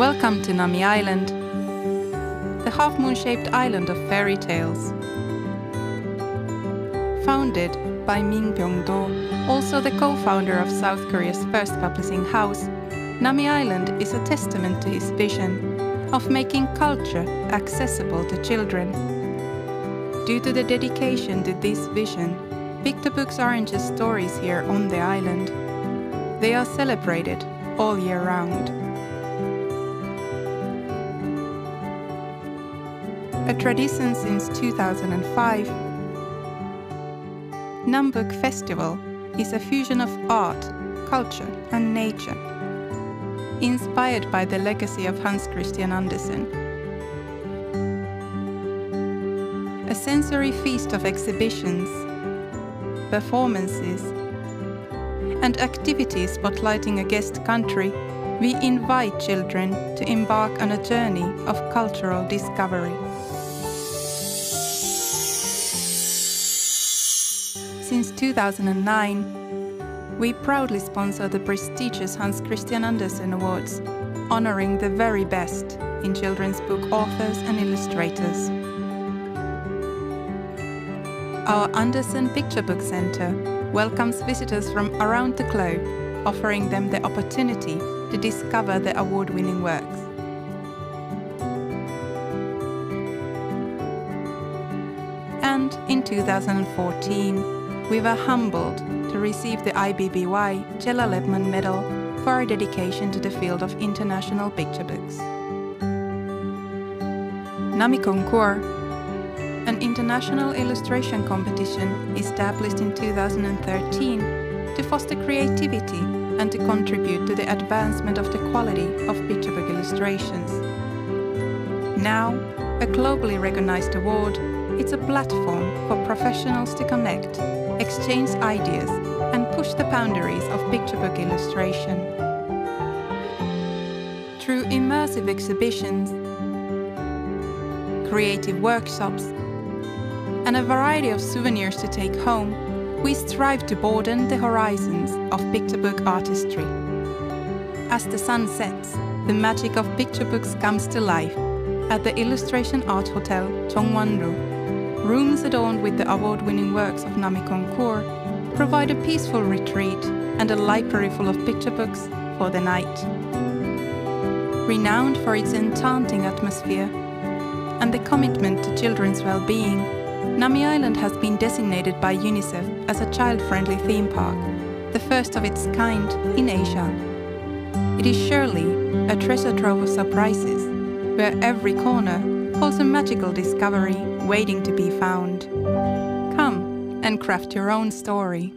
Welcome to Nami Island, the half-moon-shaped island of fairy tales. Founded by Min Byung-do, also the co-founder of South Korea's first publishing house, Nami Island is a testament to his vision of making culture accessible to children. Due to the dedication to this vision, picture books aren't just stories here on the island. They are celebrated all year round. A tradition since 2005, Nambook Festival is a fusion of art, culture and nature, inspired by the legacy of Hans Christian Andersen. A sensory feast of exhibitions, performances, and activities spotlighting a guest country, we invite children to embark on a journey of cultural discovery. Since 2009, we proudly sponsor the prestigious Hans Christian Andersen Awards, honoring the very best in children's book authors and illustrators. Our Andersen Picture Book Center welcomes visitors from around the globe, offering them the opportunity to discover the award-winning works. And in 2014, we were humbled to receive the IBBY Jella Lebman Medal for our dedication to the field of international picture books. Nami Concours, an international illustration competition established in 2013 to foster creativity and to contribute to the advancement of the quality of picture book illustrations. Now, a globally recognized award, it's a platform for professionals to connect, exchange ideas, and push the boundaries of picture book illustration. Through immersive exhibitions, creative workshops, and a variety of souvenirs to take home, we strive to broaden the horizons of picture book artistry. As the sun sets, the magic of picture books comes to life at the Illustration Art Hotel Chongwon-ru. Rooms adorned with the award-winning works of Nami Concours provide a peaceful retreat and a library full of picture books for the night. Renowned for its enchanting atmosphere and the commitment to children's well-being, Nami Island has been designated by UNICEF as a child-friendly theme park, the first of its kind in Asia. It is surely a treasure trove of surprises, where every corner holds a magical discovery waiting to be found. Come and craft your own story.